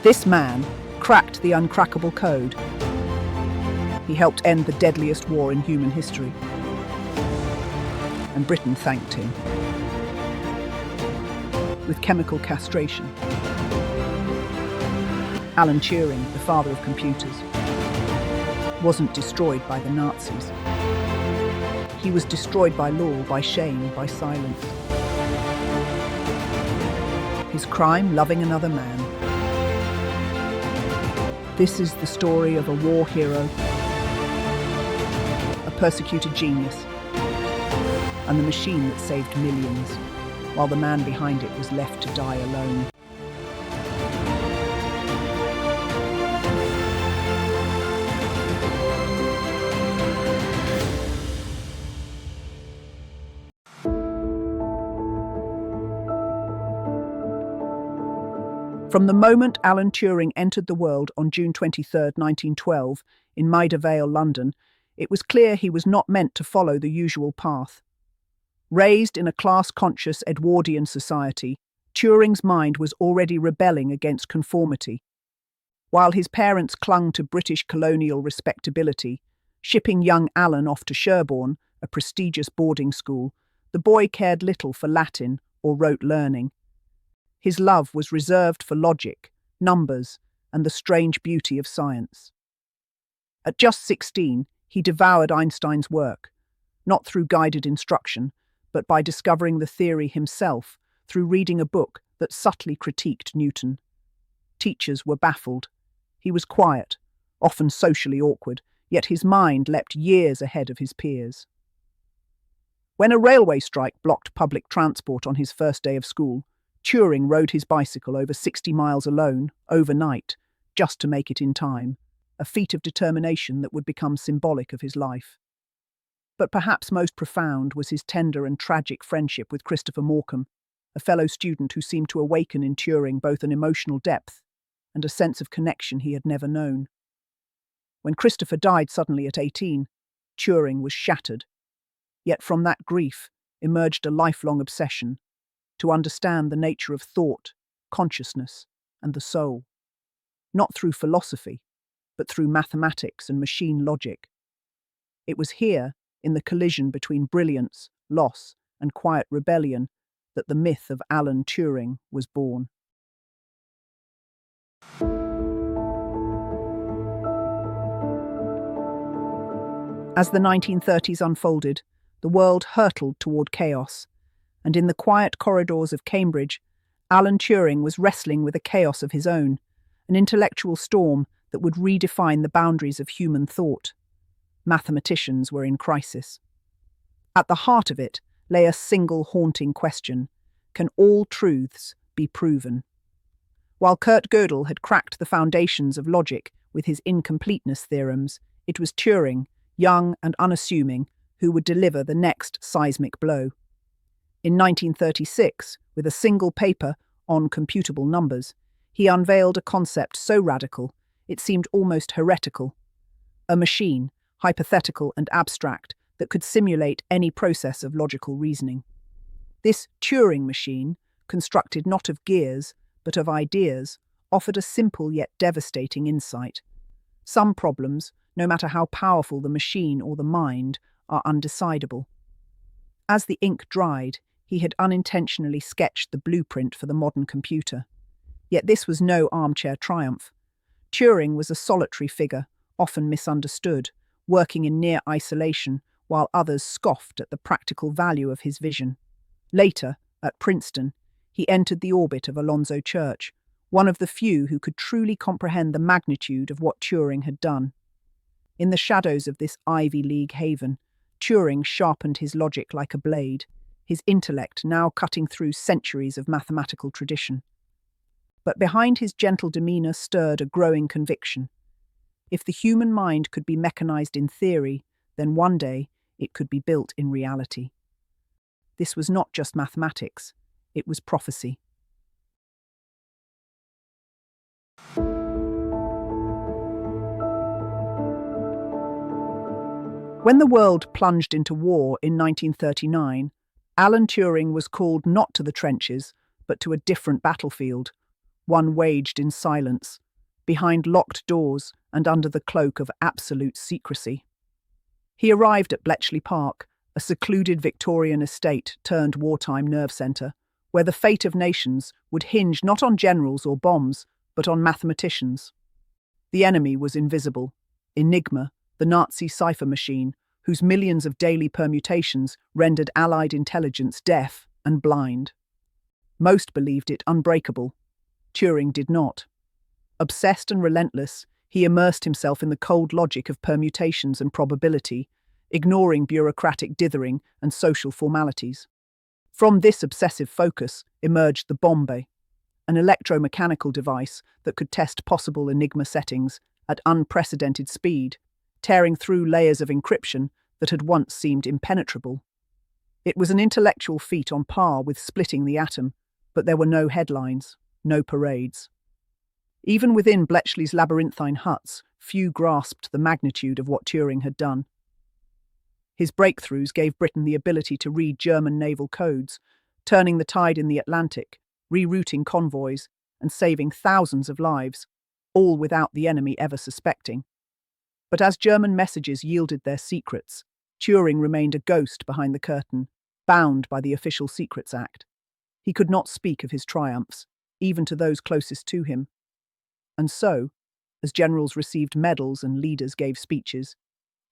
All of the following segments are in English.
This man cracked the uncrackable code. He helped end the deadliest war in human history. And Britain thanked him with chemical castration. Alan Turing, the father of computers, wasn't destroyed by the Nazis. He was destroyed by law, by shame, by silence. His crime, loving another man. This is the story of a war hero, a persecuted genius, and the machine that saved millions, while the man behind it was left to die alone. From the moment Alan Turing entered the world on June 23, 1912, in Maida Vale, London, it was clear he was not meant to follow the usual path. Raised in a class-conscious Edwardian society, Turing's mind was already rebelling against conformity. While his parents clung to British colonial respectability, shipping young Alan off to Sherborne, a prestigious boarding school, the boy cared little for Latin or rote learning. His love was reserved for logic, numbers, and the strange beauty of science. At just 16, he devoured Einstein's work, not through guided instruction, but by discovering the theory himself through reading a book that subtly critiqued Newton. Teachers were baffled. He was quiet, often socially awkward, yet his mind leapt years ahead of his peers. When a railway strike blocked public transport on his first day of school, Turing rode his bicycle over 60 miles alone, overnight, just to make it in time, a feat of determination that would become symbolic of his life. But perhaps most profound was his tender and tragic friendship with Christopher Morcom, a fellow student who seemed to awaken in Turing both an emotional depth and a sense of connection he had never known. When Christopher died suddenly at 18, Turing was shattered. Yet from that grief emerged a lifelong obsession to understand the nature of thought, consciousness, and the soul, not through philosophy, but through mathematics and machine logic. It was here, in the collision between brilliance, loss, and quiet rebellion, that the myth of Alan Turing was born. As the 1930s unfolded, the world hurtled toward chaos, and in the quiet corridors of Cambridge, Alan Turing was wrestling with a chaos of his own, an intellectual storm that would redefine the boundaries of human thought. Mathematicians were in crisis. At the heart of it lay a single haunting question: can all truths be proven? While Kurt Gödel had cracked the foundations of logic with his incompleteness theorems, it was Turing, young and unassuming, who would deliver the next seismic blow. In 1936, with a single paper on computable numbers, he unveiled a concept so radical it seemed almost heretical: a machine, hypothetical and abstract, that could simulate any process of logical reasoning. This Turing machine, constructed not of gears but of ideas, offered a simple yet devastating insight. Some problems, no matter how powerful the machine or the mind, are undecidable. As the ink dried, he had unintentionally sketched the blueprint for the modern computer. Yet this was no armchair triumph. Turing was a solitary figure, often misunderstood, working in near isolation, while others scoffed at the practical value of his vision. Later, at Princeton, he entered the orbit of Alonzo Church, one of the few who could truly comprehend the magnitude of what Turing had done. In the shadows of this Ivy League haven, Turing sharpened his logic like a blade, his intellect now cutting through centuries of mathematical tradition. But behind his gentle demeanor stirred a growing conviction. If the human mind could be mechanized in theory, then one day it could be built in reality. This was not just mathematics, it was prophecy. When the world plunged into war in 1939, Alan Turing was called not to the trenches, but to a different battlefield, one waged in silence, behind locked doors and under the cloak of absolute secrecy. He arrived at Bletchley Park, a secluded Victorian estate turned wartime nerve centre, where the fate of nations would hinge not on generals or bombs, but on mathematicians. The enemy was invisible. Enigma, the Nazi cipher machine, whose millions of daily permutations rendered Allied intelligence deaf and blind. Most believed it unbreakable. Turing did not. Obsessed and relentless, he immersed himself in the cold logic of permutations and probability, ignoring bureaucratic dithering and social formalities. From this obsessive focus emerged the bombe, an electromechanical device that could test possible Enigma settings at unprecedented speed, tearing through layers of encryption that had once seemed impenetrable. It was an intellectual feat on par with splitting the atom, but there were no headlines, no parades. Even within Bletchley's labyrinthine huts, few grasped the magnitude of what Turing had done. His breakthroughs gave Britain the ability to read German naval codes, turning the tide in the Atlantic, rerouting convoys, and saving thousands of lives, all without the enemy ever suspecting. But as German messages yielded their secrets, Turing remained a ghost behind the curtain, bound by the Official Secrets Act. He could not speak of his triumphs, even to those closest to him. And so, as generals received medals and leaders gave speeches,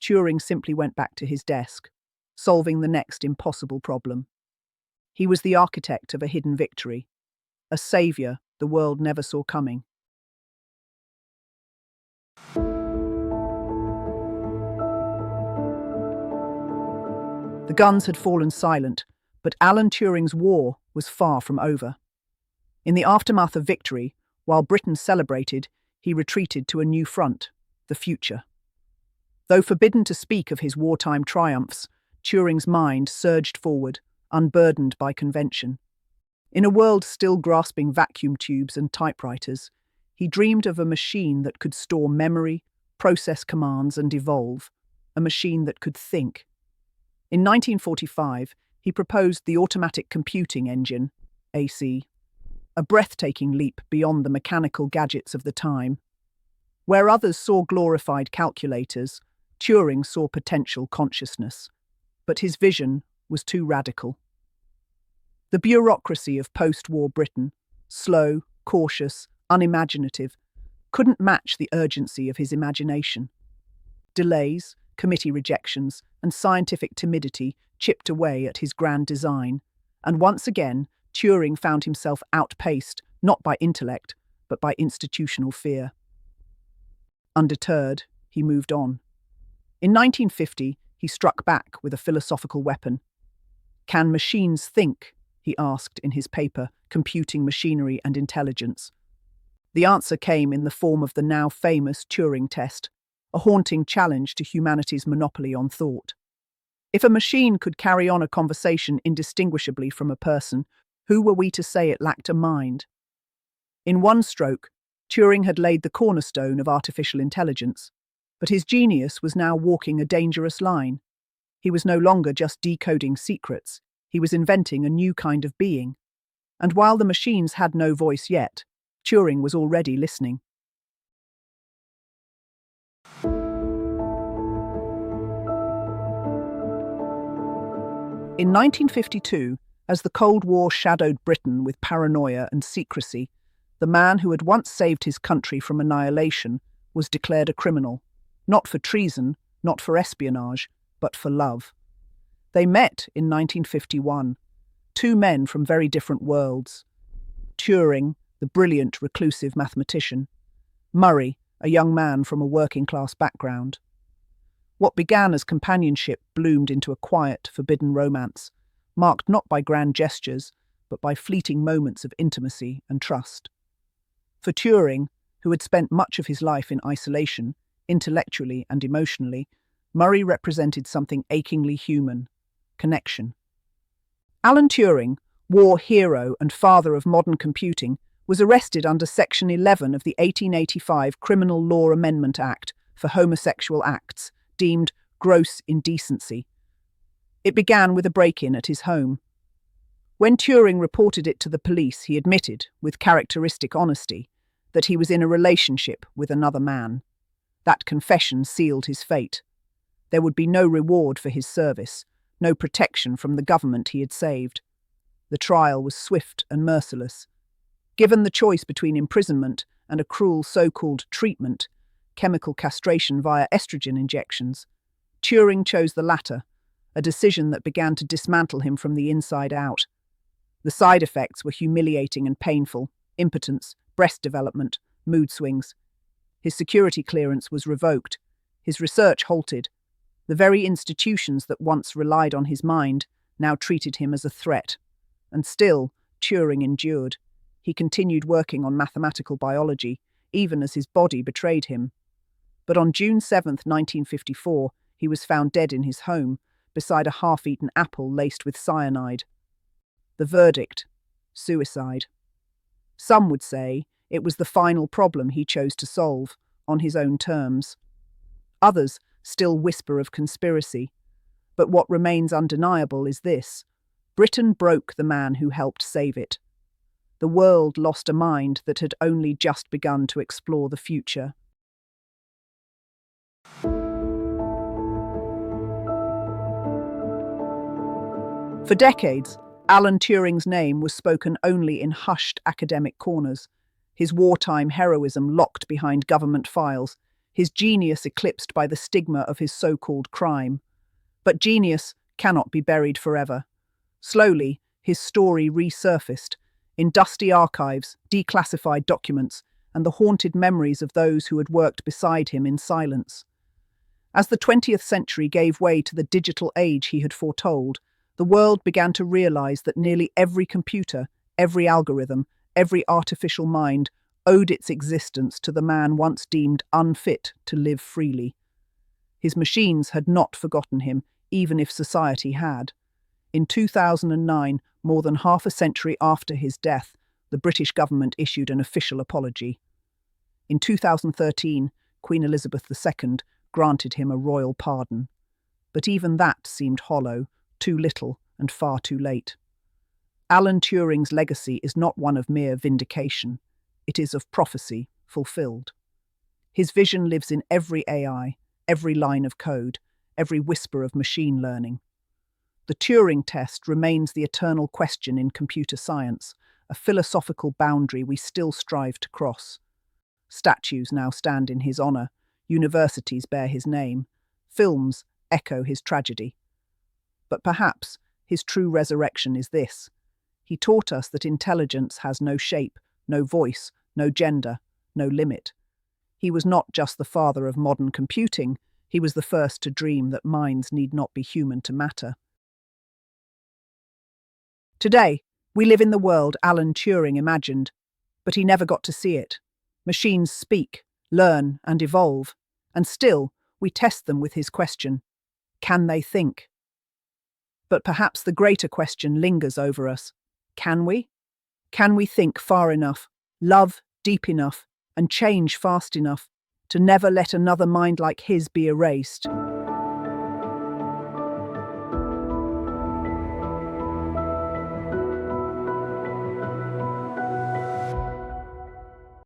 Turing simply went back to his desk, solving the next impossible problem. He was the architect of a hidden victory, a savior the world never saw coming. The guns had fallen silent, but Alan Turing's war was far from over. In the aftermath of victory, while Britain celebrated, he retreated to a new front, the future. Though forbidden to speak of his wartime triumphs, Turing's mind surged forward, unburdened by convention. In a world still grasping vacuum tubes and typewriters, he dreamed of a machine that could store memory, process commands, and evolve, a machine that could think. In 1945, he proposed the automatic computing engine, AC, a breathtaking leap beyond the mechanical gadgets of the time. Where others saw glorified calculators, Turing saw potential consciousness. But his vision was too radical. The bureaucracy of post-war Britain, slow, cautious, unimaginative, couldn't match the urgency of his imagination. Delays, committee rejections, and scientific timidity chipped away at his grand design, and once again, Turing found himself outpaced not by intellect, but by institutional fear. Undeterred, he moved on. In 1950, he struck back with a philosophical weapon. Can machines think? He asked in his paper, Computing Machinery and Intelligence. The answer came in the form of the now famous Turing test, a haunting challenge to humanity's monopoly on thought. If a machine could carry on a conversation indistinguishably from a person, who were we to say it lacked a mind? In one stroke, Turing had laid the cornerstone of artificial intelligence, but his genius was now walking a dangerous line. He was no longer just decoding secrets, he was inventing a new kind of being. And while the machines had no voice yet, Turing was already listening. In 1952, as the Cold War shadowed Britain with paranoia and secrecy, the man who had once saved his country from annihilation was declared a criminal, not for treason, not for espionage, but for love. They met in 1951, two men from very different worlds. Turing, the brilliant, reclusive mathematician; Murray, a young man from a working-class background. What began as companionship bloomed into a quiet, forbidden romance, marked not by grand gestures, but by fleeting moments of intimacy and trust. For Turing, who had spent much of his life in isolation, intellectually and emotionally, Murray represented something achingly human: connection. Alan Turing, war hero and father of modern computing, was arrested under Section 11 of the 1885 Criminal Law Amendment Act for homosexual acts, deemed gross indecency. It began with a break-in at his home. When Turing reported it to the police, he admitted, with characteristic honesty, that he was in a relationship with another man. That confession sealed his fate. There would be no reward for his service, no protection from the government he had saved. The trial was swift and merciless. Given the choice between imprisonment and a cruel so-called treatment, chemical castration via estrogen injections, Turing chose the latter, a decision that began to dismantle him from the inside out. The side effects were humiliating and painful: impotence, breast development, mood swings. His security clearance was revoked, his research halted. The very institutions that once relied on his mind now treated him as a threat. And still, Turing endured. He continued working on mathematical biology, even as his body betrayed him. But on June 7, 1954, he was found dead in his home, beside a half-eaten apple laced with cyanide. The verdict: suicide. Some would say it was the final problem he chose to solve, on his own terms. Others still whisper of conspiracy. But what remains undeniable is this: Britain broke the man who helped save it. The world lost a mind that had only just begun to explore the future. For decades, Alan Turing's name was spoken only in hushed academic corners, his wartime heroism locked behind government files, his genius eclipsed by the stigma of his so-called crime. But genius cannot be buried forever. Slowly, his story resurfaced, in dusty archives, declassified documents, and the haunted memories of those who had worked beside him in silence. As the 20th century gave way to the digital age he had foretold, the world began to realize that nearly every computer, every algorithm, every artificial mind owed its existence to the man once deemed unfit to live freely. His machines had not forgotten him, even if society had. In 2009, more than half a century after his death, the British government issued an official apology. In 2013, Queen Elizabeth II granted him a royal pardon. But even that seemed hollow, too little and far too late. Alan Turing's legacy is not one of mere vindication. It is of prophecy fulfilled. His vision lives in every AI, every line of code, every whisper of machine learning. The Turing test remains the eternal question in computer science, a philosophical boundary we still strive to cross. Statues now stand in his honor, universities bear his name, films echo his tragedy. But perhaps his true resurrection is this: he taught us that intelligence has no shape, no voice, no gender, no limit. He was not just the father of modern computing, he was the first to dream that minds need not be human to matter. Today, we live in the world Alan Turing imagined, but he never got to see it. Machines speak, learn, and evolve, and still we test them with his question: can they think? But perhaps the greater question lingers over us: can we? Can we think far enough, love deep enough, and change fast enough to never let another mind like his be erased?